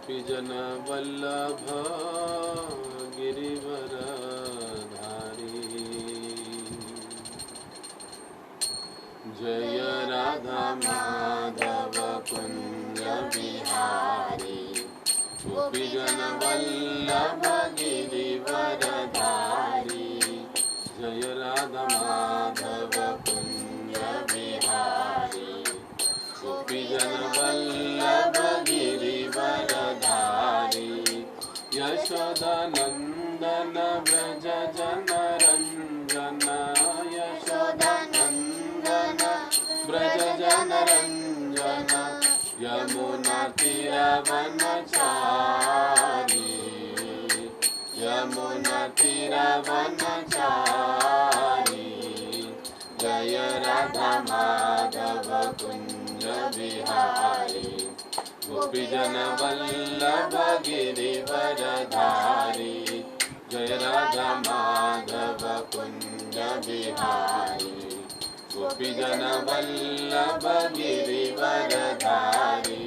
गोपीजन वल्लभ गिरिवरधारी। जय राधा माधव कुंज बिहारी। गोपीजन वल्लभ गिरिवरधारी। जय राधा माधव कुंज बिहारी। गोपीजन वल्लभ गिरिवरधारी। यशोदानंदन व्रज जनरंजन। यशोदानंदन व्रज जनरंजन। यमुना तीरवनचारी। यमुना तीरवनचारी। जय राधा माधव कुंज बिहारी। गोपीजन वल्लभ गिरिवरधारी। जय राधा माधव कुंज बिहारी। गोपीजन वल्लभ गिरिवरधारी।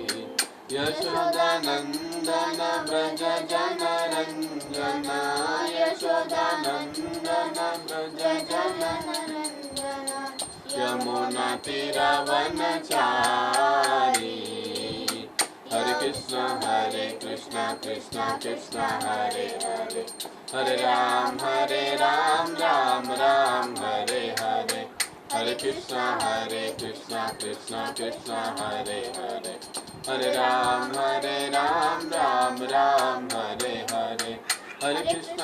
यशोदानंदन व्रज जनरंजन। यशोदानंदन व्रज जनरंजन। यमुना तीरवनचारी। हरे कृष्ण कृष्ण कृष्ण हरे हरे। हरे राम राम राम हरे हरे। हरे कृष्ण कृष्ण कृष्ण हरे हरे। हरे राम राम राम हरे हरे। हरे कृष्ण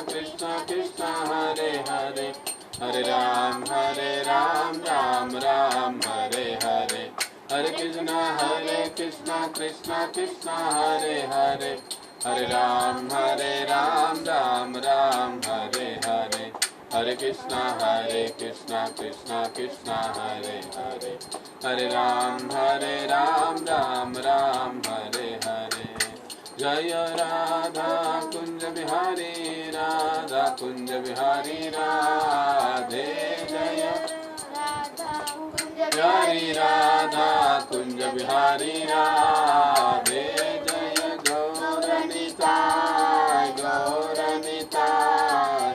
कृष्ण कृष्ण हरे हरे। हरे राम राम राम हरे हरे। हरे कृष्ण कृष्ण कृष्ण हरे हरे। हरे राम राम राम हरे हरे। हरे कृष्ण कृष्ण कृष्ण हरे हरे। हरे राम राम राम हरे हरे। जय राधा कुंज बिहारी। राधा कुंज बिहारी राधे। जय प्यारी राधा कुंज बिहारी राधे। जय गौरनिताय गौरनिताय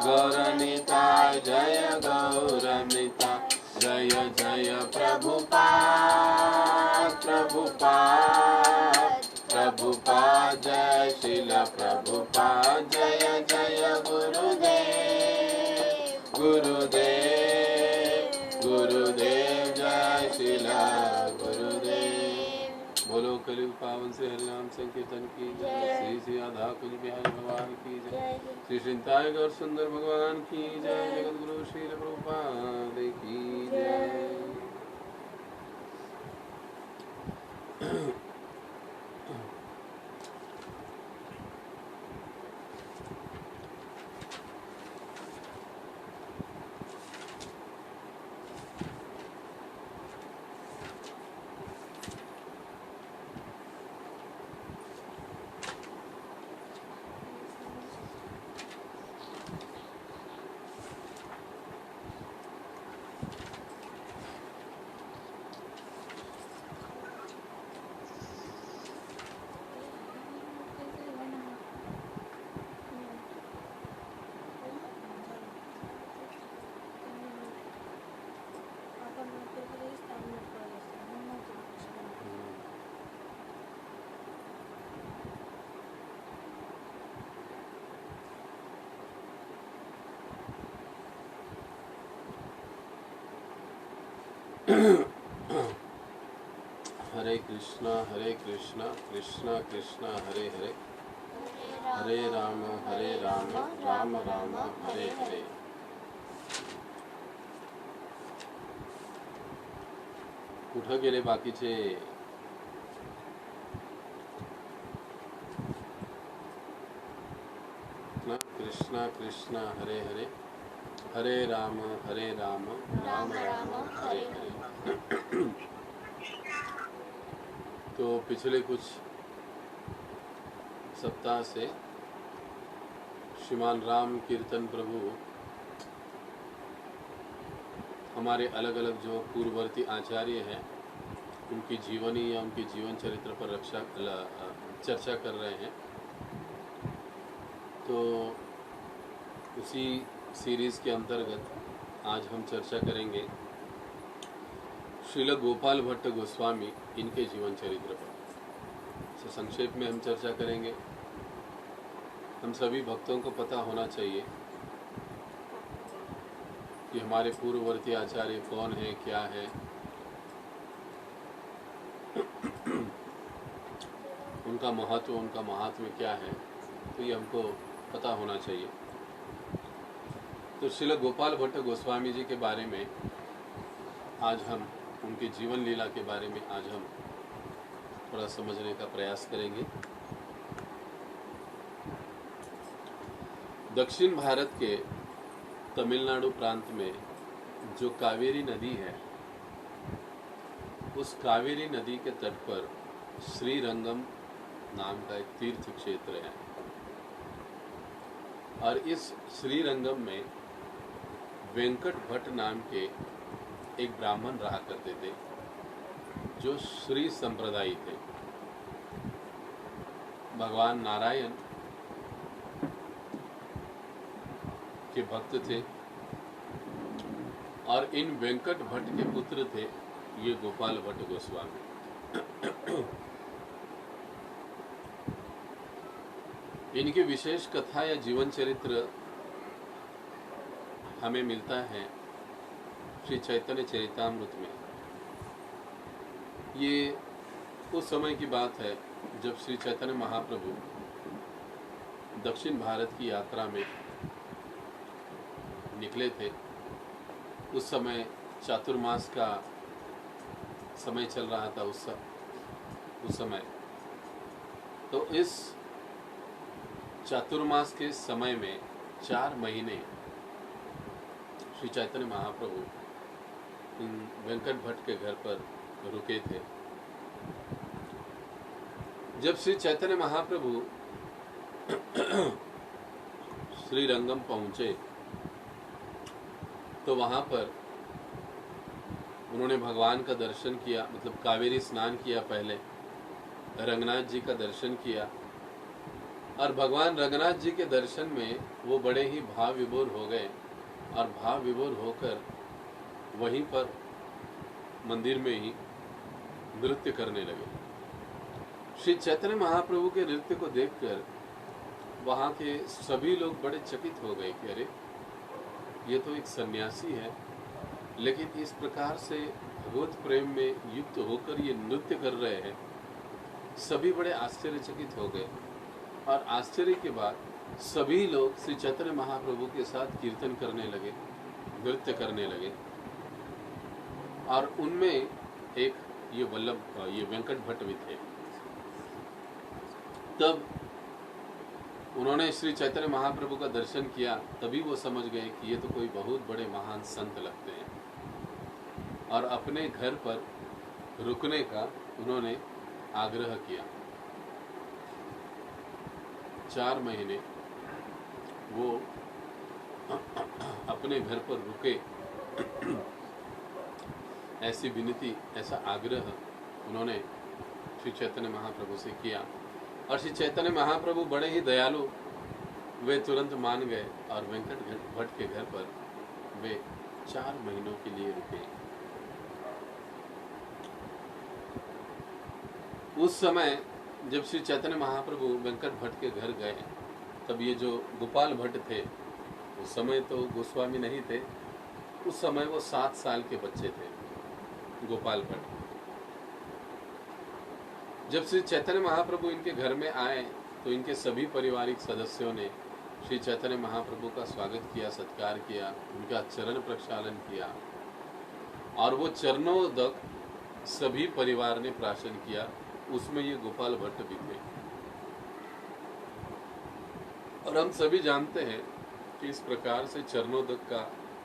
गौरनिताय। जय गौरनिताय। जय जय प्रभुपाद प्रभुपाद प्रभुपाद। जय श्रील प्रभुपाद। जय जय गुरुदेव गुरुदेव गुरुदेव। जय श्रील गुरुदेव। बोलो कलयुग पावन से हरिनाम संकीर्तन की जय। श्री श्री राधा कुंज बिहारी भगवान की जय। श्री श्रीताय गौर सुंदर भगवान की जय। जगत गुरु श्री प्रभुपाद की जय। हरे कृष्णा कृष्णा कृष्णा हरे हरे। हरे राम राम राम हरे हरे। कुठं गेले बाकीचे? कृष्णा कृष्णा हरे हरे। हरे राम राम राम हरे हरे। तो पिछले कुछ सप्ताह से श्रीमान राम कीर्तन प्रभु हमारे अलग अलग जो पूर्ववर्ती आचार्य हैं उनकी जीवनी या उनके जीवन चरित्र पर चर्चा कर रहे हैं। तो उसी सीरीज़ के अंतर्गत आज हम चर्चा करेंगे श्रील गोपाल भट्ट गोस्वामी इनके जीवन चरित्र पर। तो संक्षेप में हम चर्चा करेंगे। हम सभी भक्तों को पता होना चाहिए कि हमारे पूर्ववर्ती आचार्य कौन है, क्या है, उनका महत्व, उनका महात्म्य क्या है, तो ये हमको पता होना चाहिए। तो श्रील गोपाल भट्ट गोस्वामी जी के बारे में आज हम, उनके जीवन लीला के बारे में आज हम थोड़ा समझने का प्रयास करेंगे। दक्षिण भारत के तमिलनाडु प्रांत में जो कावेरी नदी है, उस कावेरी नदी के तट पर श्रीरंगम नाम का एक तीर्थ क्षेत्र है। और इस श्रीरंगम में वेंकट भट्ट नाम के एक ब्राह्मण रहा करते थे, जो श्री संप्रदायी थे। भगवान नारायण के भक्त थे और इन वेंकट भट्ट के पुत्र थे ये गोपाल भट्ट गोस्वामी। इनकी विशेष कथा या जीवन चरित्र हमें मिलता है श्री चैतन्य चरितामृत में। ये उस समय की बात है जब श्री चैतन्य महाप्रभु दक्षिण भारत की यात्रा में निकले थे। उस समय चातुर्मास का समय चल रहा था उस समय। तो इस चातुर्मास के समय में 4 महीने श्री चैतन्य महाप्रभु इन वेंकट भट्ट के घर पर रुके थे। जब श्री चैतन्य महाप्रभु श्रीरंगम पहुंचे तो वहां पर उन्होंने भगवान का दर्शन किया, मतलब कावेरी स्नान किया, पहले रंगनाथ जी का दर्शन किया। और भगवान रंगनाथ जी के दर्शन में वो बड़े ही भाव विभोर हो गए और भाव विभोर होकर वहीं पर मंदिर में ही नृत्य करने लगे। श्री चैतन्य महाप्रभु के नृत्य को देखकर वहाँ के सभी लोग बड़े चकित हो गए कि अरे, ये तो एक सन्यासी है, लेकिन इस प्रकार से भगवत प्रेम में युक्त होकर ये नृत्य कर रहे हैं। सभी बड़े आश्चर्यचकित हो गए और आश्चर्य के बाद सभी लोग श्री चैतन्य महाप्रभु के साथ कीर्तन करने लगे, नृत्य करने लगे। और उनमें एक ये वेंकट भट्ट भी थे। तब उन्होंने श्री चैतन्य महाप्रभु का दर्शन किया, तभी वो समझ गए कि ये तो कोई बहुत बड़े महान संत लगते हैं। और अपने घर पर रुकने का उन्होंने आग्रह किया। 4 महीने वो अपने घर पर रुके। ऐसी विनती, ऐसा आग्रह उन्होंने श्री चैतन्य महाप्रभु से किया। और श्री चैतन्य महाप्रभु बड़े ही दयालु, वे तुरंत मान गए और वेंकट भट्ट के घर पर वे 4 महीनों के लिए रुके। उस समय जब श्री चैतन्य महाप्रभु वेंकट भट्ट के घर गए, तब ये जो गोपाल भट्ट थे, उस समय तो गोस्वामी नहीं थे, उस समय वो 7 साल के बच्चे थे, गोपाल भट्ट। जब श्री चैतन्य महाप्रभु इनके घर में आए तो इनके सभी पारिवारिक सदस्यों ने श्री चैतन्य महाप्रभु का स्वागत किया, सत्कार किया, उनका चरण प्रक्षालन किया। और वो चरणोदक सभी परिवार ने प्राशन किया, उसमें ये गोपाल भट्ट भी थे। और हम सभी जानते हैं कि इस प्रकार से चरणोदक का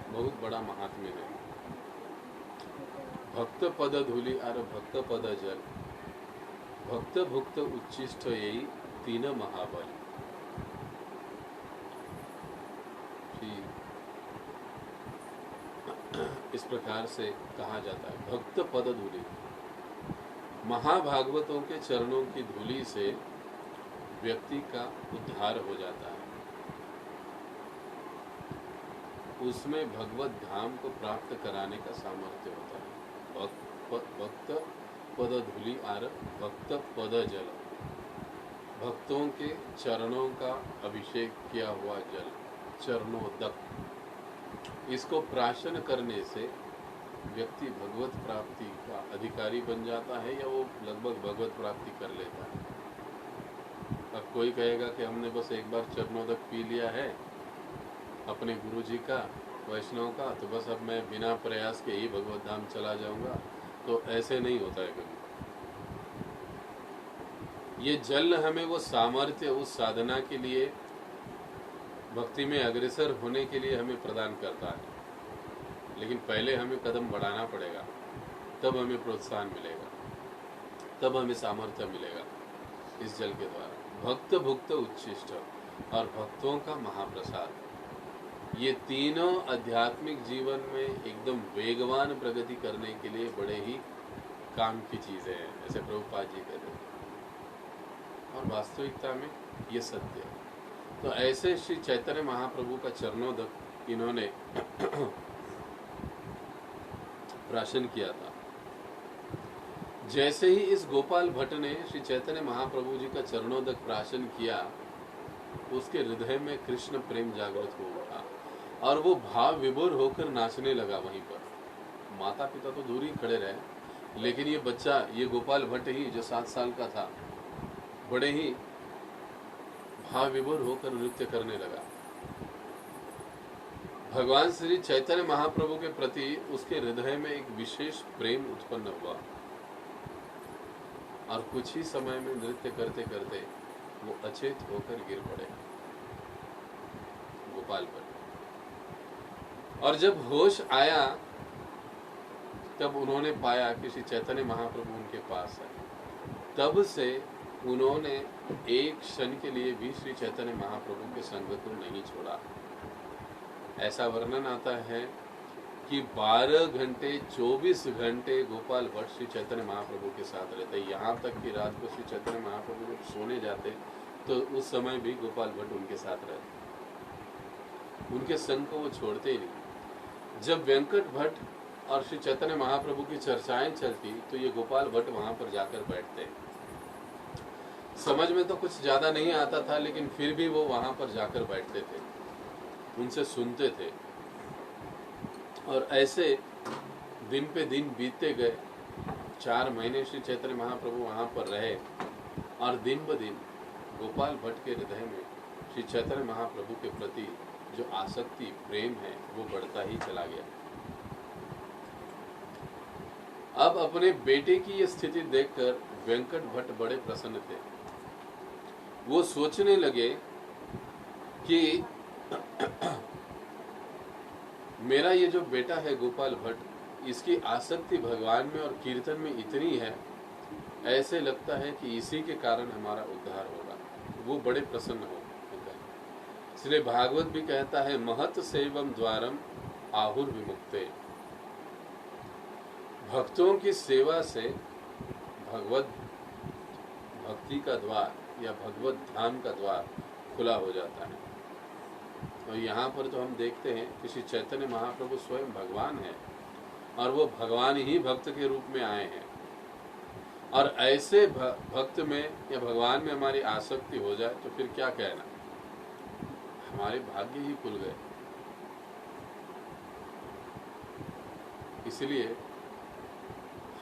बहुत बड़ा महात्म्य है। भक्त पद धूलि और भक्त पद जल, भक्त भुक्त उच्चिष्ट यही 3 महाबल। इस प्रकार से कहा जाता है भक्त पद धूलि। महाभागवतों के चरणों की धूलि से व्यक्ति का उद्धार हो जाता है। उसमें भगवत धाम को प्राप्त कराने का सामर्थ्य होता है। भक्त पद धूलि आर भक्त पद जल, भक्तों के चरणों का अभिषेक किया हुआ जल, चरणोदक, इसको प्राशन करने से व्यक्ति भगवत प्राप्ति का अधिकारी बन जाता है, या वो लगभग भगवत प्राप्ति कर लेता है। अब कोई कहेगा कि हमने बस एक बार चरणोदक पी लिया है अपने गुरु जी का, वैष्णव का, तो बस अब मैं बिना प्रयास के ही भगवत धाम चला जाऊंगा, तो ऐसे नहीं होता है कभी। ये जल हमें वो सामर्थ्य उस साधना के लिए, भक्ति में अग्रसर होने के लिए हमें प्रदान करता है, लेकिन पहले हमें कदम बढ़ाना पड़ेगा, तब हमें प्रोत्साहन मिलेगा, तब हमें सामर्थ्य मिलेगा इस जल के द्वारा। भक्त भुक्त उच्छिष्ट और भक्तों का महाप्रसाद, ये तीनों आध्यात्मिक जीवन में एकदम वेगवान प्रगति करने के लिए बड़े ही काम की चीजें हैं, ऐसे प्रभुपाद जी कहते हैं, और वास्तविकता में ये सत्य है। तो ऐसे श्री चैतन्य महाप्रभु का चरणोदक इन्होंने प्राशन किया था। जैसे ही इस गोपाल भट्ट ने श्री चैतन्य महाप्रभु जी का चरणोदक प्राशन किया, उसके हृदय में कृष्ण प्रेम जागृत हो उठा और वो भाव विभोर होकर नाचने लगा वहीं पर। माता पिता तो दूर ही खड़े रहे, लेकिन ये बच्चा, ये गोपाल भट्ट ही जो 7 साल का था, बड़े ही भाव विभोर होकर नृत्य करने लगा। भगवान श्री चैतन्य महाप्रभु के प्रति उसके हृदय में एक विशेष प्रेम उत्पन्न हुआ और कुछ ही समय में नृत्य करते करते वो अचेत होकर गिर पड़े गोपाल पर। और जब होश आया तब उन्होंने पाया कि श्री चैतन्य महाप्रभु उनके पास है। तब से उन्होंने एक क्षण के लिए भी श्री चैतन्य महाप्रभु के संग को नहीं छोड़ा। ऐसा वर्णन आता है कि 12 घंटे 24 घंटे गोपाल भट्ट श्री चैतन्य महाप्रभु के साथ रहते। यहाँ तक कि रात को श्री चैतन्य महाप्रभु जब सोने जाते तो उस समय भी गोपाल भट्ट उनके साथ रहते, उनके संग को वो छोड़ते ही नहीं। जब वेंकट भट्ट और श्री चैतन्य महाप्रभु की चर्चाएं चलती तो ये गोपाल भट्ट वहां पर जाकर बैठते। समझ में तो कुछ ज्यादा नहीं आता था, लेकिन फिर भी वो वहां पर जाकर बैठते थे, उनसे सुनते थे। और ऐसे दिन पे दिन बीतते गए। 4 महीने श्री चैतन्य महाप्रभु वहां पर रहे और दिन ब दिन गोपाल भट्ट के हृदय में श्री चैतन्य महाप्रभु के प्रति जो आसक्ति, प्रेम है, वो बढ़ता ही चला गया। अब अपने बेटे की ये स्थिति देखकर वेंकट भट्ट बड़े प्रसन्न थे। वो सोचने लगे कि मेरा ये जो बेटा है गोपाल भट्ट, इसकी आसक्ति भगवान में और कीर्तन में इतनी है, ऐसे लगता है कि इसी के कारण हमारा उद्धार होगा। वो बड़े प्रसन्न हो गए। इसलिए भागवत भी कहता है, महत सेवम द्वारम आहुर विमुक्ते। भक्तों की सेवा से भगवत भक्ति का द्वार या भगवत धाम का द्वार खुला हो जाता है। और यहाँ पर तो हम देखते हैं कि श्री चैतन्य महाप्रभु स्वयं भगवान है और वो भगवान ही भक्त के रूप में आए हैं। और ऐसे भक्त में या भगवान में हमारी आसक्ति हो जाए तो फिर क्या कहना, हमारे भाग्य ही खुल गए। इसलिए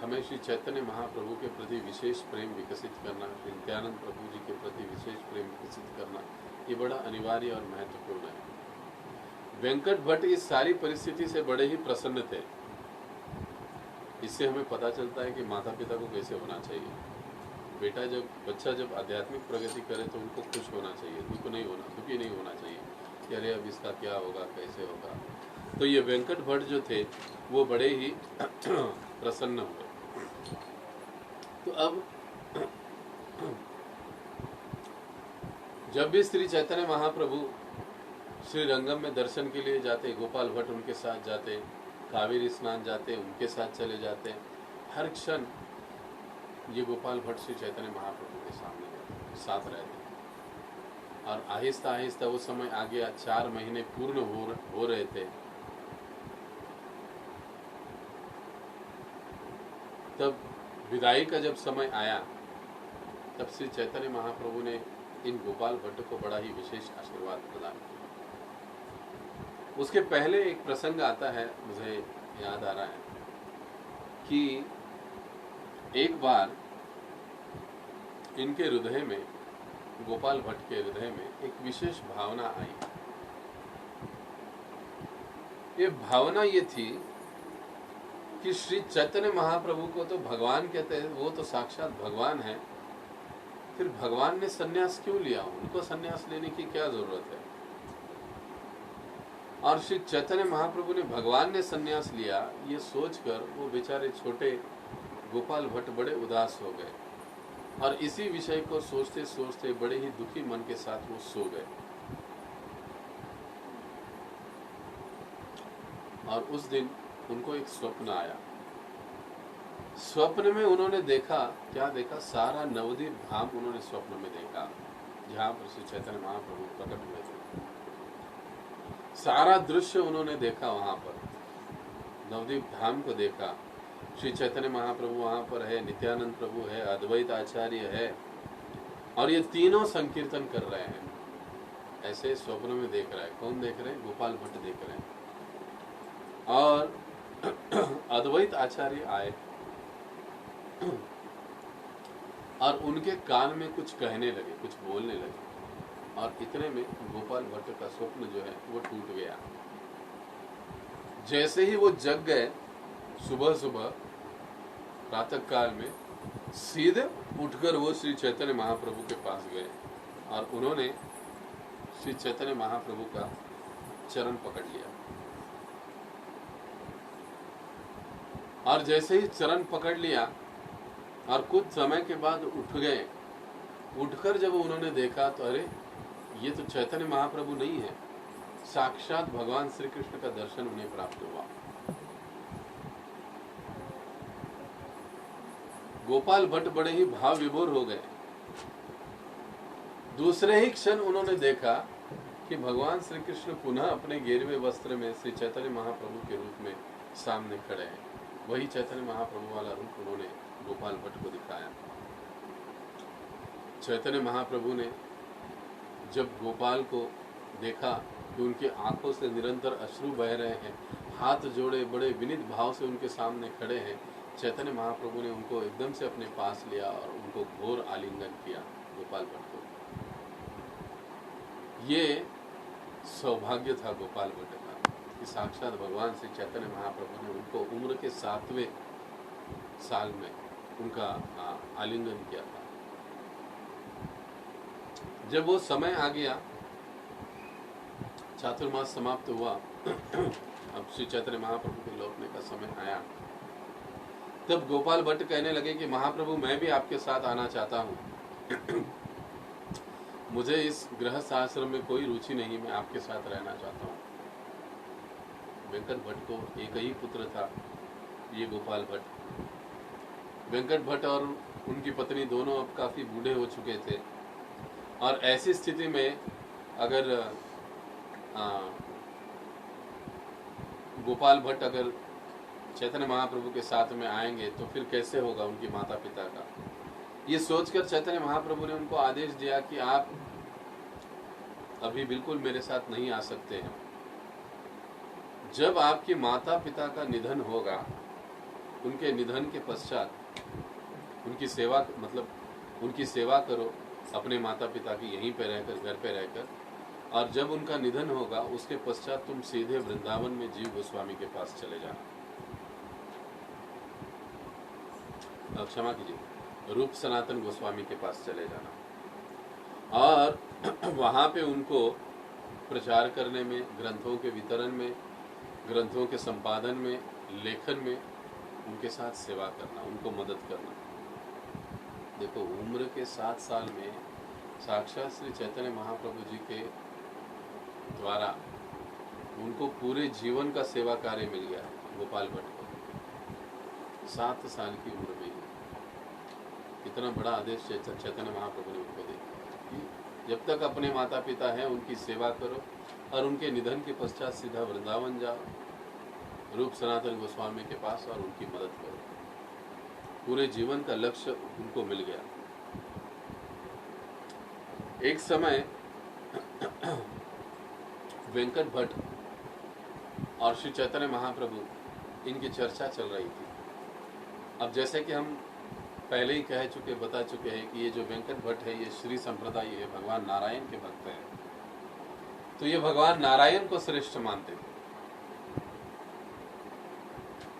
हमें श्री चैतन्य महाप्रभु के प्रति विशेष प्रेम विकसित करना, श्री नित्यानंद प्रभु जी के प्रति विशेष प्रेम विकसित करना, ये बड़ा अनिवार्य और महत्वपूर्ण है। वेंकट भट्ट इस सारी परिस्थिति से बड़े ही प्रसन्न थे। इससे हमें पता चलता है कि माता पिता को कैसे होना चाहिए। बच्चा जब आध्यात्मिक प्रगति करे तो उनको खुश होना चाहिए, दुखी नहीं होना चाहिए कि अरे अब इसका क्या होगा, कैसे होगा। तो ये वेंकट भट्ट जो थे वो बड़े ही प्रसन्न हुए। तो अब जब भी श्री चैतन्य महाप्रभु श्री रंगम में दर्शन के लिए जाते, गोपाल भट्ट उनके साथ जाते, कावेरी स्नान जाते, उनके साथ चले जाते। हर क्षण ये गोपाल भट्ट श्री चैतन्य महाप्रभु के सामने साथ रहते, और आहिस्ता आहिस्ता वो समय आ गया। 4 महीने पूर्ण हो रहे थे। तब विदाई का जब समय आया, तब श्री चैतन्य महाप्रभु ने इन गोपाल भट्ट को बड़ा ही विशेष आशीर्वाद प्रदान किया। उसके पहले एक प्रसंग आता है, मुझे याद आ रहा है कि एक बार इनके हृदय में, गोपाल भट्ट के हृदय में एक विशेष भावना आई। ये भावना ये थी कि श्री चैतन्य महाप्रभु को तो भगवान कहते हैं, वो तो साक्षात भगवान है, फिर भगवान ने सन्यास क्यों लिया? उनको सन्यास लेने की क्या जरूरत है? और श्री चैतन्य महाप्रभु ने, भगवान ने सन्यास लिया, ये सोचकर वो बेचारे छोटे गोपाल भट्ट बड़े उदास हो गए, और इसी विषय को सोचते सोचते बड़े ही दुखी मन के साथ वो सो गए। और उस दिन उनको एक स्वप्न आया। स्वप्न में उन्होंने देखा, क्या देखा? सारा नवद्वीप धाम उन्होंने स्वप्न में देखा, जहां पर श्री चैतन्य महाप्रभु प्रकट हुए थे। सारा दृश्य उन्होंने देखा, वहां पर नवद्वीप धाम को देखा। श्री चैतन्य महाप्रभु वहां पर है, नित्यानंद प्रभु है, अद्वैत आचार्य है, और ये तीनों संकीर्तन कर रहे हैं। ऐसे स्वप्न में देख रहा है। कौन देख रहे हैं? गोपाल भट्ट देख रहे हैं। और अद्वैत आचार्य आए और उनके कान में कुछ कहने लगे, कुछ बोलने लगे, और इतने में गोपाल भट्ट का स्वप्न जो है वो टूट गया। जैसे ही वो जग गए, सुबह सुबह प्रातः काल में सीधे उठकर वो श्री चैतन्य महाप्रभु के पास गए, और उन्होंने श्री चैतन्य महाप्रभु का चरण पकड़ लिया। और जैसे ही चरण पकड़ लिया और कुछ समय के बाद उठ गए, उठकर जब उन्होंने देखा तो अरे, ये तो चैतन्य महाप्रभु नहीं है, साक्षात भगवान श्री कृष्ण का दर्शन उन्हें प्राप्त हुआ। गोपाल भट्ट बड़े ही भाव विभोर हो गए। दूसरे ही क्षण उन्होंने देखा कि भगवान श्री कृष्ण पुनः अपने गेरुए वस्त्र में श्री चैतन्य महाप्रभु के रूप में सामने खड़े हैं। वही चैतन्य महाप्रभु वाला रूप उन्होंने गोपाल भट्ट को दिखाया। चैतन्य महाप्रभु ने जब गोपाल को देखा कि उनकी आंखों से निरंतर अश्रु बह रहे हैं, हाथ जोड़े बड़े विनीत भाव से उनके सामने खड़े हैं, चैतन्य महाप्रभु ने उनको एकदम से अपने पास लिया और उनको घोर आलिंगन किया गोपाल भट्ट को। ये सौभाग्य था गोपाल भट्ट का कि साक्षात भगवान श्री चैतन्य महाप्रभु ने उनको उम्र के 7वें साल में उनका आलिंगन किया था। जब वो समय आ गया, चातुर्मास समाप्त हुआ, अब श्री चैतन्य महाप्रभु के लौटने का समय आया, तब गोपाल भट्ट कहने लगे कि महाप्रभु, मैं भी आपके साथ आना चाहता हूँ। मुझे इस गृहस्थ आश्रम में कोई रुचि नहीं, मैं आपके साथ रहना चाहता हूँ। वेंकट भट्ट को एक ही पुत्र था, ये गोपाल भट्ट। वेंकट भट्ट और उनकी पत्नी दोनों अब काफी बूढ़े हो चुके थे, और ऐसी स्थिति में अगर गोपाल भट्ट अगर चैतन्य महाप्रभु के साथ में आएंगे तो फिर कैसे होगा उनकी माता पिता का। ये सोचकर चैतन्य महाप्रभु ने उनको आदेश दिया कि आप अभी बिल्कुल मेरे साथ नहीं आ सकते हैं। जब आपके माता पिता का निधन होगा, उनके निधन के पश्चात उनकी सेवा, मतलब उनकी सेवा करो अपने माता पिता की, यहीं पे रहकर, घर पे रहकर, और जब उनका निधन होगा उसके पश्चात तुम सीधे वृंदावन में जीव गोस्वामी के पास चले जाना, क्षमा कीजिए, रूप सनातन गोस्वामी के पास चले जाना, और वहां पे उनको प्रचार करने में, ग्रंथों के वितरण में, ग्रंथों के संपादन में, लेखन में उनके साथ सेवा करना, उनको मदद करना। देखो, उम्र के 7 साल में साक्षात श्री चैतन्य महाप्रभु जी के द्वारा उनको पूरे जीवन का सेवा कार्य मिल गया गोपाल भट्ट को, 7 साल की उम्र में। कितना बड़ा आदेश चैतन्य महाप्रभु ने उनको दिया। जब तक अपने माता पिता हैं उनकी सेवा करो और उनके निधन के पश्चात सीधा वृंदावन जाओ रूप सनातन गोस्वामी के पास और उनकी मदद करो। पूरे जीवन का लक्ष्य उनको मिल गया। एक समय वेंकट भट्ट और श्री चैतन्य महाप्रभु इनकी चर्चा चल रही थी। अब जैसे कि हम पहले ही बता चुके हैं कि ये जो वेंकट भट्ट है ये श्री संप्रदाय है, भगवान नारायण के भक्त हैं। तो ये भगवान नारायण को श्रेष्ठ मानते थे,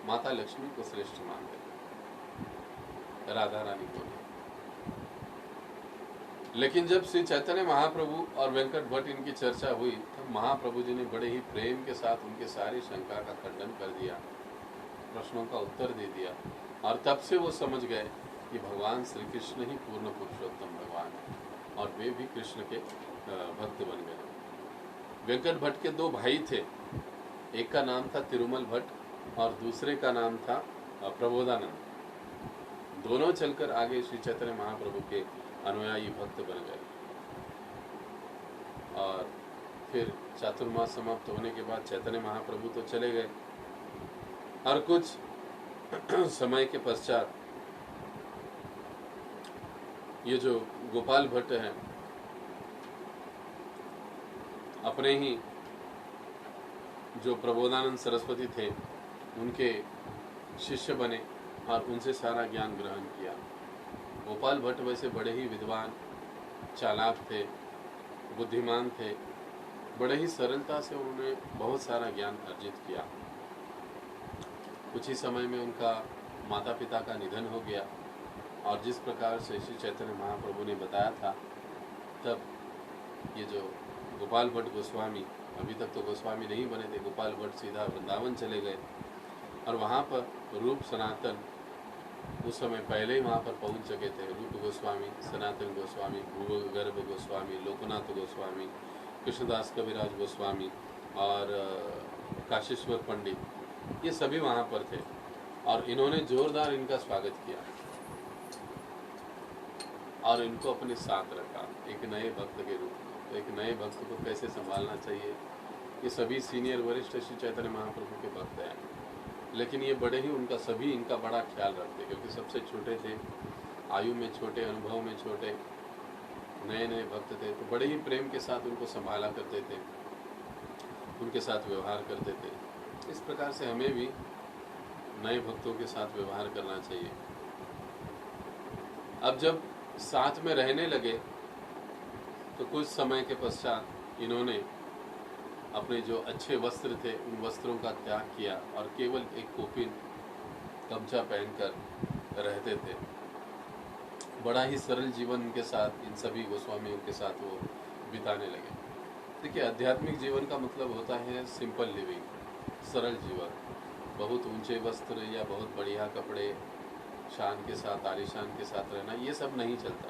माता लक्ष्मी को श्रेष्ठ मानते थे, राधा रानी को नहीं। लेकिन जब श्री चैतन्य महाप्रभु और वेंकट भट्ट इनकी चर्चा हुई तब महाप्रभु जी ने बड़े ही प्रेम के साथ उनके सारी शंका का खंडन कर दिया, प्रश्नों का उत्तर दे दिया और तब से वो समझ गए कि भगवान श्री कृष्ण ही पूर्ण पुरुषोत्तम भगवान है और वे भी कृष्ण के भक्त बन गए। वेंकट भट्ट के दो भाई थे, एक का नाम था तिरुमल भट्ट और दूसरे का नाम था प्रबोधानंद। दोनों चलकर आगे श्री चैतन्य महाप्रभु के अनुयायी भक्त बन गए और फिर चातुर्मास समाप्त होने के बाद चैतन्य महाप्रभु तो चले गए और कुछ समय के पश्चात ये जो गोपाल भट्ट हैं अपने ही जो प्रबोधानंद सरस्वती थे उनके शिष्य बने और उनसे सारा ज्ञान ग्रहण किया। गोपाल भट्ट वैसे बड़े ही विद्वान, चालाक थे, बुद्धिमान थे, बड़े ही सरलता से उन्होंने बहुत सारा ज्ञान अर्जित किया। कुछ ही समय में उनका माता पिता का निधन हो गया और जिस प्रकार से श्री चैतन्य महाप्रभु ने बताया था तब ये जो गोपाल भट्ट गोस्वामी, अभी तक तो गोस्वामी नहीं बने थे, गोपाल भट्ट सीधा वृंदावन चले गए और वहाँ पर रूप सनातन उस समय पहले ही वहाँ पर पहुँच चुके थे। रूप गोस्वामी, सनातन गोस्वामी, भूगर्भ गोस्वामी, लोकनाथ गोस्वामी, कृष्णदास कविराज गोस्वामी और काशीश्वर पंडित, ये सभी वहाँ पर थे और इन्होंने जोरदार इनका स्वागत किया और इनको अपने साथ रखा एक नए भक्त के रूप में। तो एक नए भक्त को कैसे संभालना चाहिए, ये सभी सीनियर वरिष्ठ श्री चैतन्य महाप्रभु के भक्त हैं, लेकिन ये बड़े ही इनका बड़ा ख्याल रखते क्योंकि सबसे छोटे थे, आयु में छोटे, अनुभव में छोटे, नए नए भक्त थे, तो बड़े ही प्रेम के साथ उनको संभाला करते थे, उनके साथ व्यवहार करते थे। इस प्रकार से हमें भी नए भक्तों के साथ व्यवहार करना चाहिए। अब जब साथ में रहने लगे तो कुछ समय के पश्चात इन्होंने अपने जो अच्छे वस्त्र थे उन वस्त्रों का त्याग किया और केवल एक कोपिन गमछा पहनकर रहते थे। बड़ा ही सरल जीवन उनके साथ, इन सभी गोस्वामियों के साथ वो बिताने लगे। देखिए, आध्यात्मिक जीवन का मतलब होता है सिंपल लिविंग, सरल जीवन। बहुत ऊंचे वस्त्र या बहुत बढ़िया कपड़े, शान के साथ, आलीशान के साथ रहना, ये सब नहीं चलता।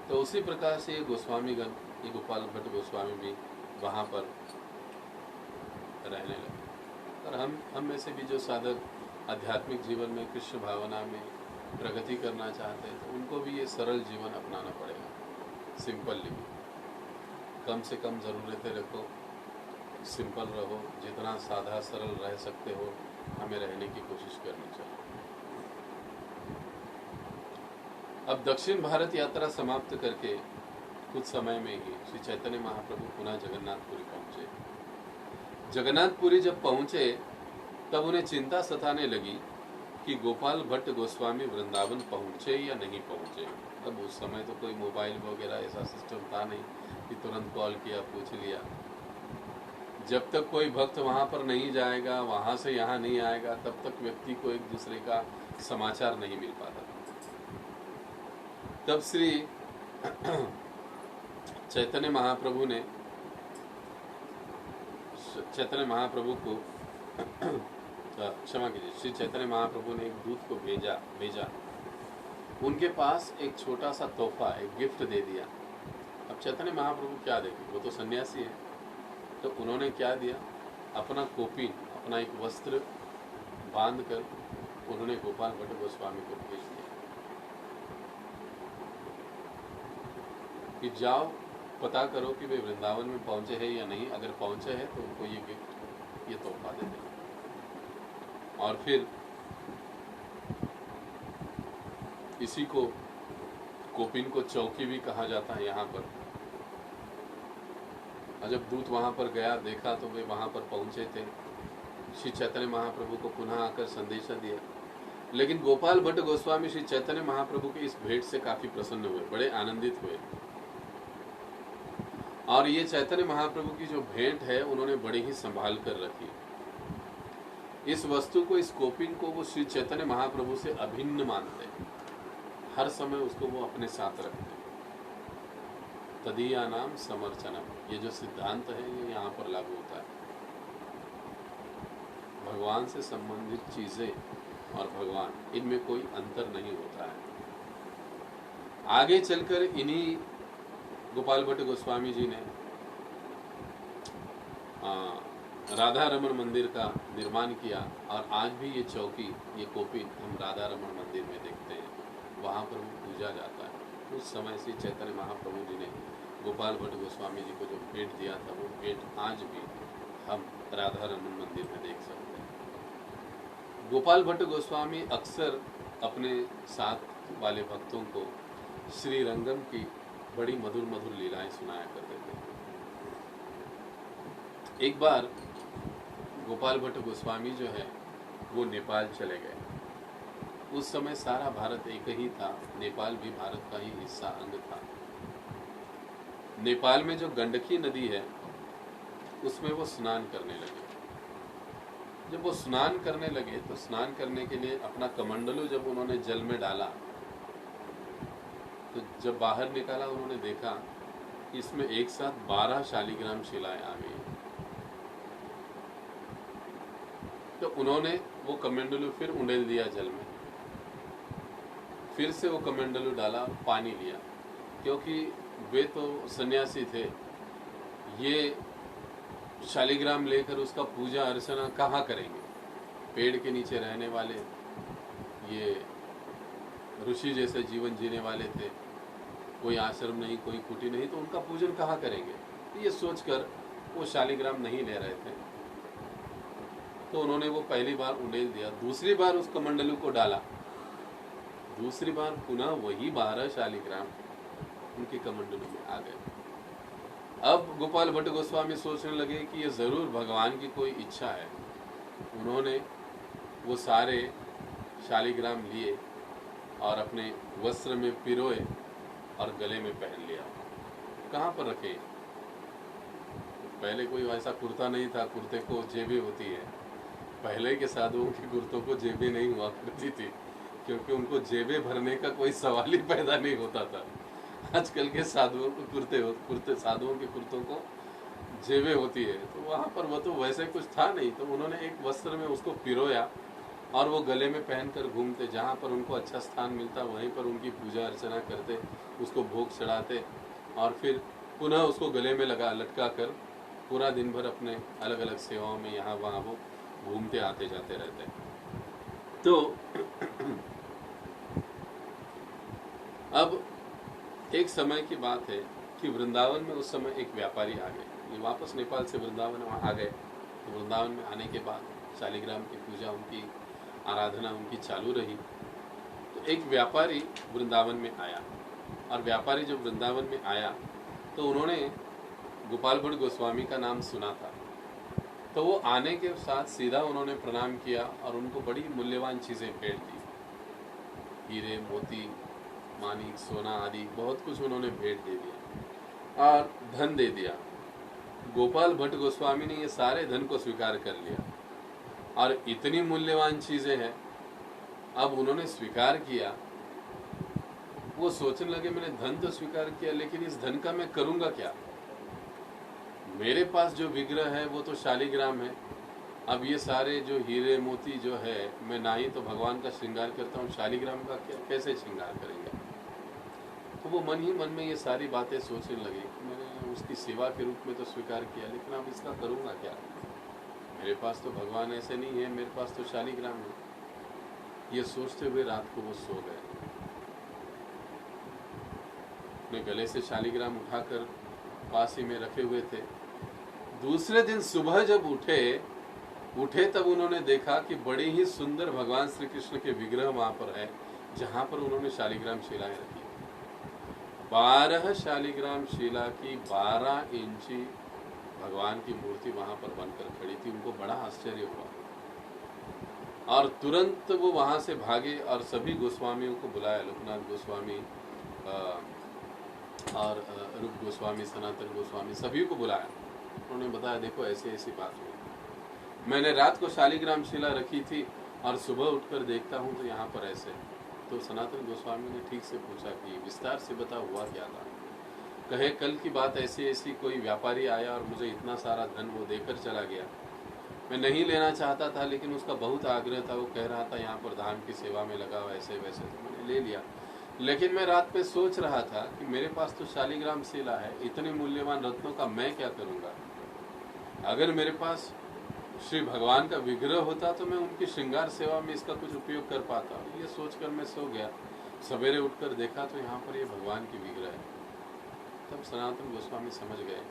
तो उसी प्रकार से ये गोस्वामीगण, ये गोपाल भट्ट गोस्वामी भी वहाँ पर रहने लगे। और हम में से भी जो साधक आध्यात्मिक जीवन में, कृष्ण भावना में प्रगति करना चाहते हैं तो उनको भी ये सरल जीवन अपनाना पड़ेगा। सिंपल लिविंग, कम से कम ज़रूरतें रखो, सिंपल रहो, जितना सादा सरल रह सकते हो हमें रहने की कोशिश करनी चाहिए। अब दक्षिण भारत यात्रा समाप्त करके कुछ समय में ही श्री चैतन्य महाप्रभु पुनः जगन्नाथपुरी पहुंचे। जगन्नाथपुरी जब पहुंचे तब उन्हें चिंता सताने लगी कि गोपाल भट्ट गोस्वामी वृंदावन पहुंचे या नहीं पहुंचे। तब उस समय तो कोई मोबाइल वगैरह ऐसा सिस्टम था नहीं कि तुरंत कॉल किया, पूछ लिया। जब तक कोई भक्त वहाँ पर नहीं जाएगा, वहाँ से यहाँ नहीं आएगा, तब तक व्यक्ति को एक दूसरे का समाचार नहीं मिल पाता। तब श्री चैतन्य महाप्रभु को क्षमा कीजिए, श्री चैतन्य महाप्रभु ने एक दूत को भेजा। उनके पास एक छोटा सा तोहफा, एक गिफ्ट दे दिया। अब चैतन्य महाप्रभु क्या देंगे, वो तो सन्यासी है। तो उन्होंने क्या दिया, अपना कोपी, अपना एक वस्त्र बांधकर उन्होंने गोपाल भट्ट गोस्वामी को भेज दिया। कि जाओ पता करो कि वे वृंदावन में पहुंचे हैं या नहीं, अगर पहुंचे हैं तो उनको ये गिफ्ट, ये तोहफा दे देना। और फिर इसी को कोपिन को चौकी भी कहा जाता है यहाँ पर। और जब दूत वहाँ पर गया, देखा तो वे वहाँ पर पहुँचे थे, श्री चैतन्य महाप्रभु को पुनः आकर संदेशा दिया। लेकिन गोपाल भट्ट गोस्वामी श्री चैतन्य महाप्रभु की इस भेंट से काफी प्रसन्न हुए, बड़े आनंदित हुए। और ये चैतन्य महाप्रभु की जो भेंट है उन्होंने बड़ी ही संभाल कर रखी। इस वस्तु को, इस कोपिन को वो श्री चैतन्य महाप्रभु से अभिन्न मानते हैं, हर समय उसको वो अपने साथ रखते हैं। तदीया नाम समर्चनम, ये जो सिद्धांत है ये यहाँ पर लागू होता है। भगवान से संबंधित चीजें और भगवान, इनमें कोई अंतर नहीं होता है। आगे चलकर इन्हीं गोपाल भट्ट गोस्वामी जी ने राधा रमन मंदिर का निर्माण किया। और आज भी ये चौकी, ये कोपिन हम राधा रमन मंदिर में देखते हैं, वहाँ पर वो पूजा जाता है। उस समय से चैतन्य महाप्रभु जी ने गोपाल भट्ट गोस्वामी जी को जो भेंट दिया था, वो भेंट आज भी हम राधा रमन मंदिर में देख सकते हैं। गोपाल भट्ट गोस्वामी अक्सर अपने साथ वाले भक्तों को श्री रंगम की बड़ी मधुर मधुर लीलाएं सुनाया करते थे। एक बार गोपाल भट्ट गोस्वामी जो है वो नेपाल चले गए। उस समय सारा भारत एक ही था, नेपाल भी भारत का ही हिस्सा, अंग था। नेपाल में जो गंडकी नदी है उसमें वो स्नान करने लगे। जब वो स्नान करने लगे तो स्नान करने के लिए अपना कमंडलू जब उन्होंने जल में डाला तो जब बाहर निकाला उन्होंने देखा कि इसमें एक साथ 12 शालिग्राम शिलाएं आ गई। तो उन्होंने वो कमंडलू फिर उंडेल दिया जल में, फिर से वो कमंडलू डाला, पानी लिया, क्योंकि वे तो सन्यासी थे, ये शालिग्राम लेकर उसका पूजा अर्चना कहाँ करेंगे। पेड़ के नीचे रहने वाले, ये ऋषि जैसे जीवन जीने वाले थे, कोई आश्रम नहीं, कोई कुटी नहीं, तो उनका पूजन कहाँ करेंगे। ये सोचकर वो शालिग्राम नहीं ले रहे थे। तो उन्होंने वो पहली बार उंडेल दिया, दूसरी बार उस कमंडलू को डाला, दूसरी बार पुनः वही 12 शालिग्राम उनके कमंडलू में आ गए। अब गोपाल भट्ट गोस्वामी सोचने लगे कि ये जरूर भगवान की कोई इच्छा है। उन्होंने वो सारे शालिग्राम लिए और अपने वस्त्र में पिरोए और गले में पहन लिया। कहाँ पर रखे? पहले कोई ऐसा कुर्ता नहीं था, कुर्ते को जेबें होती है। पहले के साधुओं के कुर्तों को जेबें नहीं हुआ करती थी, क्योंकि उनको जेबें भरने का कोई सवाल ही पैदा नहीं होता था। आजकल के साधुओं को कुर्ते साधुओं के कुर्तों को जेबें होती है, तो वहाँ पर वो तो वैसे कुछ था नहीं। तो उन्होंने एक वस्त्र में उसको पिरोया और वो गले में पहनकर घूमते, जहाँ पर उनको अच्छा स्थान मिलता वहीं पर उनकी पूजा अर्चना करते, उसको भोग चढ़ाते और फिर पुनः उसको गले में लटका कर पूरा दिन भर अपने अलग अलग सेवाओं में यहाँ वहाँ वो घूमते आते जाते रहते। तो अब एक समय की बात है कि वृंदावन में उस समय एक व्यापारी आ गए। ये वापस नेपाल से वृंदावन आ गए। तो वृंदावन में आने के बाद शालिग्राम की पूजा, उनकी आराधना उनकी चालू रही। तो एक व्यापारी वृंदावन में आया, और व्यापारी जब वृंदावन में आया तो उन्होंने गोपाल भट्ट गोस्वामी का नाम सुना था। तो वो आने के साथ सीधा उन्होंने प्रणाम किया और उनको बड़ी मूल्यवान चीज़ें भेंट दी। हीरे, मोती, मानिक, सोना आदि बहुत कुछ उन्होंने भेंट दे दिया और धन दे दिया। गोपाल भट्ट गोस्वामी ने ये सारे धन को स्वीकार कर लिया और इतनी मूल्यवान चीजें हैं। अब उन्होंने स्वीकार किया, वो सोचने लगे मैंने धन तो स्वीकार किया, लेकिन इस धन का मैं करूंगा क्या? मेरे पास जो विग्रह है वो तो शालिग्राम है। अब ये सारे जो हीरे मोती जो है, मैं ना ही तो भगवान का श्रृंगार करता हूँ, शालिग्राम का कैसे श्रृंगार करेंगे? तो वो मन ही मन में ये सारी बातें सोचने लगे। मैंने उसकी सेवा के रूप में तो स्वीकार किया, लेकिन अब इसका करूँगा क्या? मेरे पास तो भगवान ऐसे नहीं है, मेरे पास तो शालिग्राम है। ये सोचते हुए रात को वो सो गए। अपने गले से शालिग्राम उठाकर पास ही में रखे हुए थे। दूसरे दिन सुबह जब उठे तब उन्होंने देखा कि बड़ी ही सुंदर भगवान श्री कृष्ण के विग्रह वहां पर है, जहां पर उन्होंने शालिग्राम शिलाएं रखी। 12 शालिग्राम शिला की 12 इंची भगवान की मूर्ति वहां पर बनकर खड़ी थी। उनको बड़ा आश्चर्य हुआ और तुरंत वो वहां से भागे और सभी गोस्वामियों को बुलाया, लोकनाथ गोस्वामी और रूप गोस्वामी, सनातन गोस्वामी, सभी को बुलाया। उन्होंने बताया देखो ऐसी ऐसी बात हुई, मैंने रात को शालिग्राम शिला रखी थी और सुबह उठकर देखता हूँ तो यहाँ पर ऐसे। तो सनातन गोस्वामी ने ठीक से पूछा कि विस्तार से बता हुआ क्या था। कहे कल की बात ऐसी ऐसी, कोई व्यापारी आया और मुझे इतना सारा धन वो देकर चला गया। मैं नहीं लेना चाहता था लेकिन उसका बहुत आग्रह था, वो कह रहा था यहाँ पर धाम की सेवा में लगा हुआ ऐसे वैसे, तो मैंने ले लिया। लेकिन मैं रात में सोच रहा था कि मेरे पास तो शालिग्राम शिला है, इतने मूल्यवान रत्नों का मैं क्या करूँगा। अगर मेरे पास श्री भगवान का विग्रह होता तो मैं उनकी श्रृंगार सेवा में इसका कुछ उपयोग कर पाता। ये सोचकर मैं सो गया। सवेरे उठकर देखा तो यहाँ पर ये भगवान की विग्रह है। तब सनातन गोस्वामी समझ गए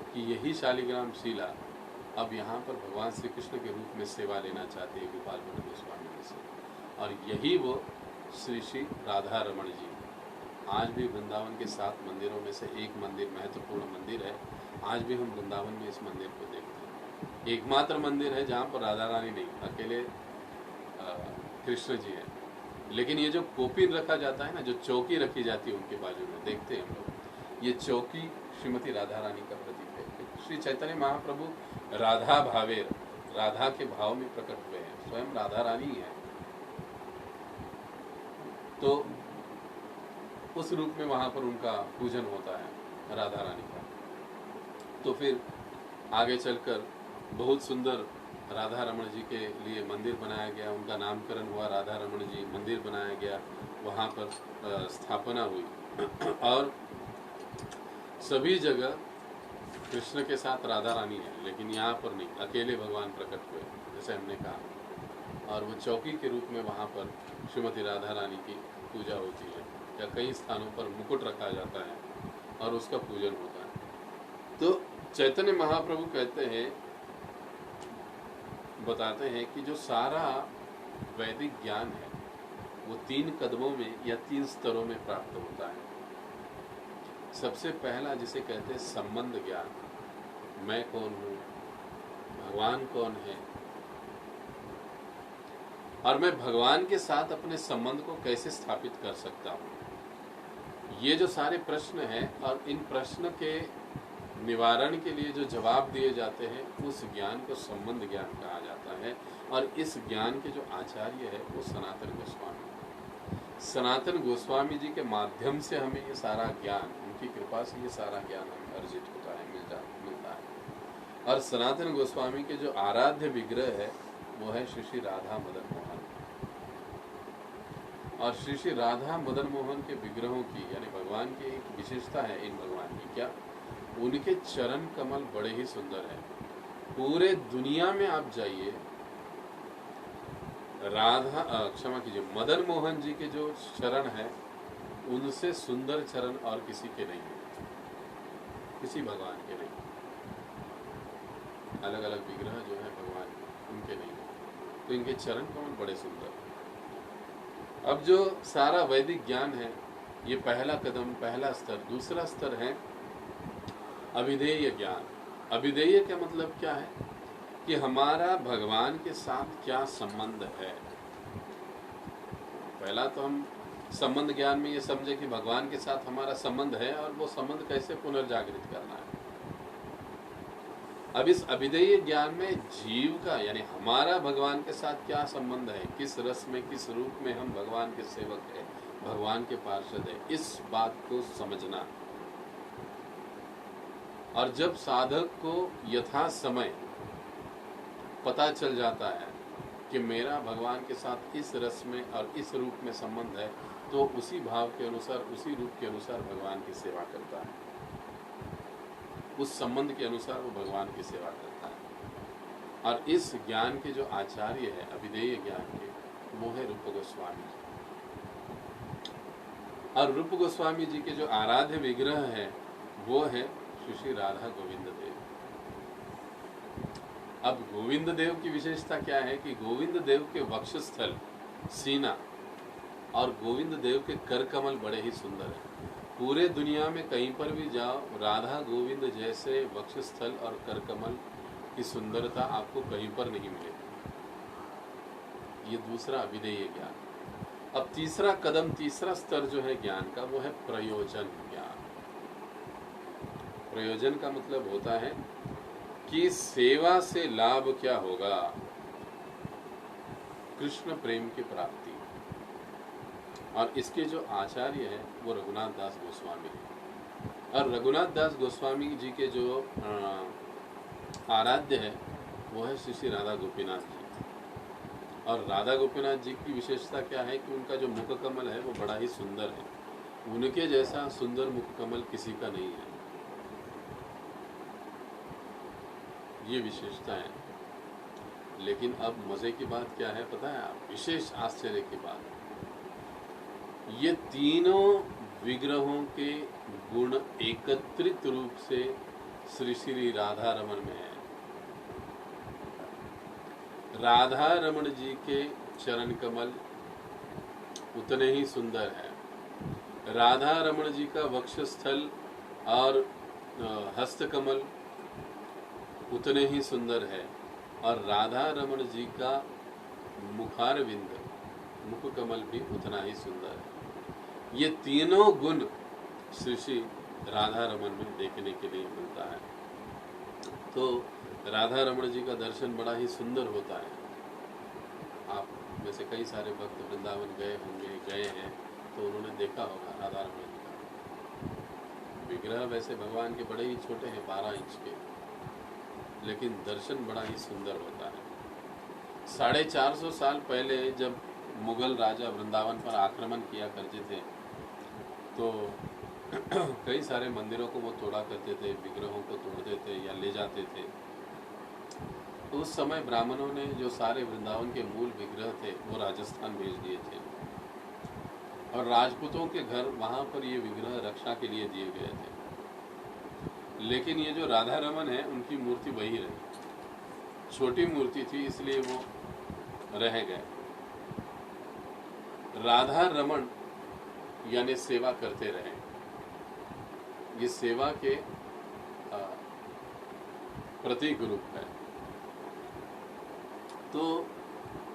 कि यही शालिग्राम शिला अब यहाँ पर भगवान श्री कृष्ण के रूप में सेवा लेना चाहते हैं गोपाल भट्ट गोस्वामी जी से। और यही वो श्री श्री राधा रमण जी। आज भी वृंदावन के 7 मंदिरों में से एक मंदिर, महत्वपूर्ण मंदिर है। आज भी हम वृंदावन में इस मंदिर को देखते हैं। एकमात्र मंदिर है जहाँ पर राधा रानी नहीं, अकेले कृष्ण जी हैं। लेकिन ये जो कोपिन रखा जाता है ना, जो चौकी रखी जाती है उनके बाजू में, देखते हैं हम लोग, ये चौकी श्रीमती राधा रानी का प्रतीक है। श्री चैतन्य महाप्रभु राधा भावेर, राधा के भाव में प्रकट हुए हैं, स्वयं राधा रानी है। तो उस रूप में वहां पर उनका पूजन होता है राधा रानी का। तो फिर आगे चलकर बहुत सुंदर राधा रमण जी के लिए मंदिर बनाया गया, उनका नामकरण हुआ, राधा रमण जी मंदिर बनाया गया, वहाँ पर स्थापना हुई। और सभी जगह कृष्ण के साथ राधा रानी है, लेकिन यहाँ पर नहीं, अकेले भगवान प्रकट हुए जैसे हमने कहा। और वो चौकी के रूप में वहाँ पर श्रीमती राधा रानी की पूजा होती है, या कई स्थानों पर मुकुट रखा जाता है और उसका पूजन होता है। तो चैतन्य महाप्रभु कहते हैं, बताते हैं कि जो सारा वैदिक ज्ञान है वो 3 कदमों में या 3 स्तरों में प्राप्त होता है। सबसे पहला जिसे कहते हैं संबंध ज्ञान, मैं कौन हूँ, भगवान कौन है, और मैं भगवान के साथ अपने संबंध को कैसे स्थापित कर सकता हूँ। ये जो सारे प्रश्न हैं और इन प्रश्न के निवारण के लिए जो जवाब दिए जाते हैं, उस ज्ञान को संबंध ज्ञान कहा जाता है। और इस ज्ञान के जो आचार्य है वो सनातन गोस्वामी। सनातन गोस्वामी जी के माध्यम से हमें ये सारा ज्ञान, उनकी कृपा से ये सारा ज्ञान हमें अर्जित होता है, मिलता है। और सनातन गोस्वामी के जो आराध्य विग्रह है वो है श्री श्री राधा मदन मोहन। और श्री श्री राधा मदन मोहन के विग्रहों की, यानी भगवान की एक विशेषता है इन भगवान की, क्या, उनके चरण कमल बड़े ही सुंदर हैं। पूरे दुनिया में आप जाइए, क्षमा कीजिए, मदन मोहन जी के जो चरण हैं उनसे सुंदर चरण और किसी के नहीं है, किसी भगवान के नहीं। अलग अलग विग्रह जो है भगवान उनके नहीं है, तो इनके चरण कमल बड़े सुंदर। अब जो सारा वैदिक ज्ञान है, ये पहला कदम, पहला स्तर। दूसरा स्तर है अभिधेय ज्ञान। अभिधेय का मतलब क्या है कि हमारा भगवान के साथ क्या संबंध है। पहला तो हम संबंध ज्ञान में ये समझे कि भगवान के साथ हमारा संबंध है और वो संबंध कैसे पुनर्जागृत करना है। अब इस अभिधेय ज्ञान में जीव का, यानी हमारा भगवान के साथ क्या संबंध है, किस रस में, किस रूप में हम भगवान के सेवक हैं, भगवान के पार्षद हैं, इस बात को समझना। और जब साधक को यथा समय पता चल जाता है कि मेरा भगवान के साथ इस रस में और इस रूप में संबंध है, तो उसी भाव के अनुसार, उसी रूप के अनुसार भगवान की सेवा करता है, उस संबंध के अनुसार वो भगवान की सेवा करता है। और इस ज्ञान के जो आचार्य है अभिधेय ज्ञान के, वो है रूप गोस्वामी। और रूप गोस्वामी जी के जो आराध्य विग्रह है वो है श्री श्री राधा गोविंद देव। अब गोविंद देव की विशेषता क्या है कि गोविंद देव के वक्षस्थल, सीना और गोविंद देव के कर कमल बड़े ही सुंदर हैं। पूरे दुनिया में कहीं पर भी जाओ, राधा गोविंद जैसे वक्षस्थल और कर कमल की सुंदरता आपको कहीं पर नहीं मिलेगी। ये दूसरा विधेय ज्ञान। अब तीसरा कदम, तीसरा स्तर जो है ज्ञान का, वो है प्रयोजन ज्ञान। प्रयोजन का मतलब होता है कि सेवा से लाभ क्या होगा, कृष्ण प्रेम की प्राप्ति। और इसके जो आचार्य हैं वो रघुनाथ दास गोस्वामी हैं। और रघुनाथ दास गोस्वामी जी के जो आराध्य है वो है श्री श्री राधा गोपीनाथ जी। और राधा गोपीनाथ जी की विशेषता क्या है कि उनका जो मुख कमल है वो बड़ा ही सुंदर है। उनके जैसा सुंदर मुख कमल किसी का नहीं है, ये विशेषता है। लेकिन अब मजे की बात क्या है पता है आप, विशेष आश्चर्य की बात, ये तीनों विग्रहों के गुण एकत्रित रूप से श्री श्री राधा रमण में है। राधा रमण जी के चरण कमल उतने ही सुंदर है, राधा रमण जी का वक्षस्थल और हस्त कमल उतने ही सुंदर है, और राधा रमण जी का मुखारविंद, मुख कमल भी उतना ही सुंदर है। ये तीनों गुण श्री श्री राधा रमण में देखने के लिए मिलता है। तो राधा रमण जी का दर्शन बड़ा ही सुंदर होता है। आप में से कई सारे भक्त वृंदावन गए होंगे, गए हैं, तो उन्होंने देखा होगा राधा रमण जी का विग्रह। वैसे भगवान के बड़े ही छोटे हैं, 12 इंच के, लेकिन दर्शन बड़ा ही सुंदर होता है। 450 साल पहले जब मुगल राजा वृंदावन पर आक्रमण किया करते थे तो कई सारे मंदिरों को वो तोड़ा करते थे, विग्रहों को तोड़ते थे या ले जाते थे। तो उस समय ब्राह्मणों ने जो सारे वृंदावन के मूल विग्रह थे वो राजस्थान भेज दिए थे, और राजपूतों के घर वहाँ पर ये विग्रह रक्षा के लिए दिए गए थे। लेकिन ये जो राधा रमन है उनकी मूर्ति वही रही, छोटी मूर्ति थी इसलिए वो रह गए। राधा रमन यानी सेवा करते रहे, ये सेवा के प्रतीक रूप है। तो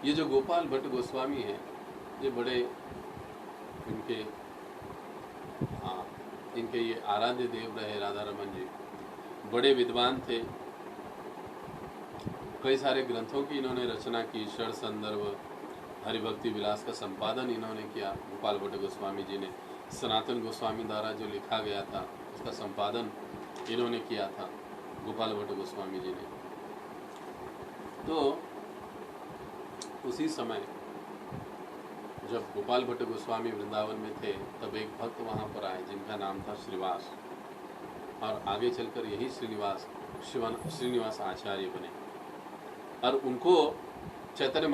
ये जो गोपाल भट्ट गोस्वामी हैं, ये बड़े इनके ये आराध्य देव रहे राधा रमन जी। बड़े विद्वान थे, कई सारे ग्रंथों की इन्होंने रचना की। षड संदर्भ, हरिभक्ति विलास का संपादन इन्होंने किया गोपाल भट्ट गोस्वामी जी ने। सनातन गोस्वामी द्वारा जो लिखा गया था उसका संपादन इन्होंने किया था गोपाल भट्ट गोस्वामी जी ने। तो उसी समय जब गोपाल भट्ट गोस्वामी वृंदावन में थे तब एक भक्त वहाँ पर आए जिनका नाम था श्रीवास, और आगे चलकर यही श्रीनिवास आचार्य बने। और उनको चैतन्य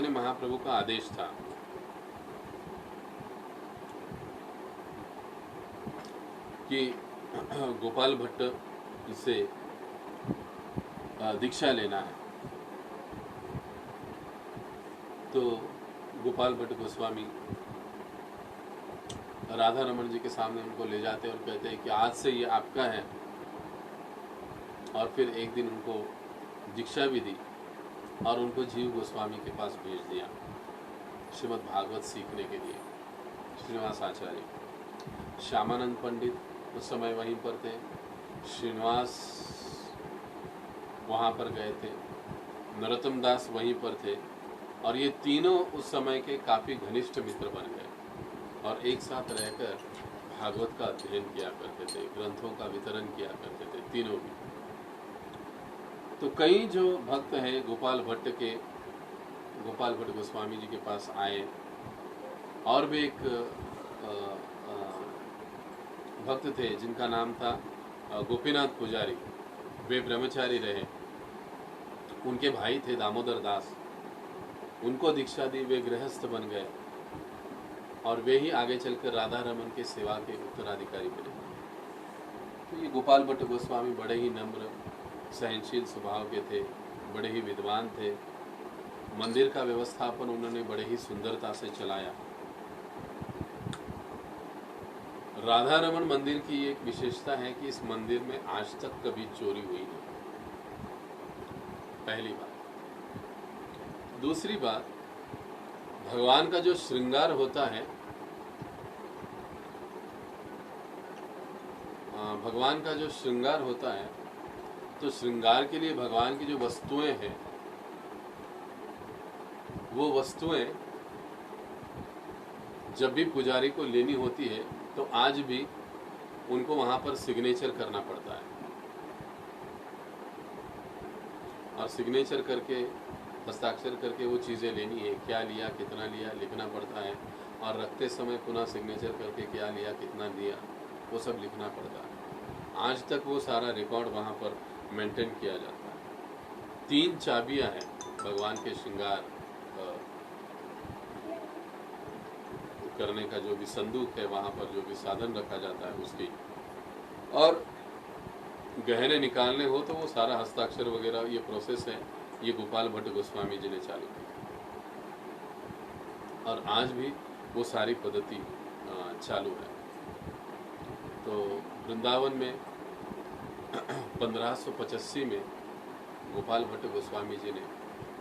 महाप्रभु का आदेश था कि गोपाल भट्ट से दीक्षा लेना है। तो गोपाल भट्ट गोस्वामी राधा रमन जी के सामने उनको ले जाते और कहते हैं कि आज से ये आपका है। और फिर एक दिन उनको दीक्षा भी दी और उनको जीव गोस्वामी के पास भेज दिया श्रीमद् भागवत सीखने के लिए। श्रीनिवास आचार्य, श्यामानंद पंडित उस समय वहीं पर थे, श्रीनिवास वहाँ पर गए थे, नरोत्तम दास वहीं पर थे, और ये तीनों उस समय के काफ़ी घनिष्ठ मित्र बन गए और एक साथ रहकर भागवत का अध्ययन किया करते थे, ग्रंथों का वितरण किया करते थे तीनों भी। तो कई जो भक्त हैं गोपाल भट्ट गोस्वामी जी के पास आए। और भी एक भक्त थे जिनका नाम था गोपीनाथ पुजारी, वे ब्रह्मचारी रहे। उनके भाई थे दामोदर दास, उनको दीक्षा दी, वे गृहस्थ बन गए। और वे ही आगे चलकर राधा रमन के सेवा के उत्तराधिकारी बने। तो ये गोपाल भट्ट गोस्वामी बड़े ही नम्र सहनशील स्वभाव के थे, बड़े ही विद्वान थे। मंदिर का व्यवस्थापन उन्होंने बड़े ही सुंदरता से चलाया। राधा रमन मंदिर की एक विशेषता है कि इस मंदिर में आज तक कभी चोरी हुई नहीं, पहली बात। दूसरी बात, भगवान का जो श्रृंगार होता है, भगवान का जो श्रृंगार होता है, तो श्रृंगार के लिए भगवान की जो वस्तुएं हैं, वो वस्तुएं जब भी पुजारी को लेनी होती है तो आज भी उनको वहां पर सिग्नेचर करना पड़ता है, और सिग्नेचर करके हस्ताक्षर करके वो चीज़ें लेनी है, क्या लिया कितना लिया लिखना पड़ता है, और रखते समय पुनः सिग्नेचर करके क्या लिया कितना लिया वो सब लिखना पड़ता है। आज तक वो सारा रिकॉर्ड वहाँ पर मेंटेन किया जाता है। 3 चाबियां हैं भगवान के श्रृंगार करने का, जो भी संदूक है वहाँ पर जो भी साधन रखा जाता है उसकी, और गहने निकालने हो तो वो सारा हस्ताक्षर वगैरह ये प्रोसेस है, ये गोपाल भट्ट गोस्वामी जी ने चालू की, और आज भी वो सारी पद्धति चालू है। तो वृंदावन में 1585 में गोपाल भट्ट गोस्वामी जी ने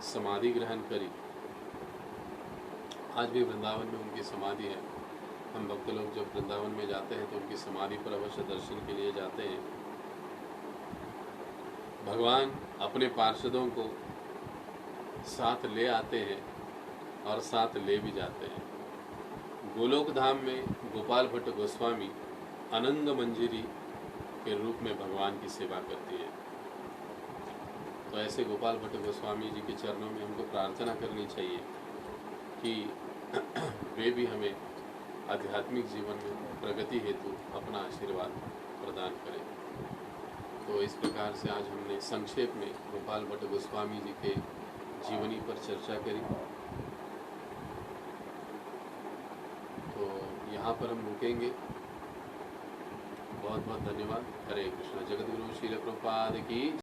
समाधि ग्रहण करी। आज भी वृंदावन में उनकी समाधि है। हम भक्त लोग जब वृंदावन में जाते हैं तो उनकी समाधि पर अवश्य दर्शन के लिए जाते हैं। भगवान अपने पार्षदों को साथ ले आते हैं और साथ ले भी जाते हैं। गोलोक धाम में गोपाल भट्ट गोस्वामी अनंग मंजिरी के रूप में भगवान की सेवा करती है। तो ऐसे गोपाल भट्ट गोस्वामी जी के चरणों में हमको प्रार्थना करनी चाहिए कि वे भी हमें आध्यात्मिक जीवन में प्रगति हेतु अपना आशीर्वाद प्रदान करें। तो इस प्रकार से आज हमने संक्षेप में गोपाल भट्ट गोस्वामी जी के जीवनी पर चर्चा करी। तो यहाँ पर हम रुकेंगे। बहुत बहुत धन्यवाद। हरे कृष्णा। जगत गुरु श्रील प्रभुपाद की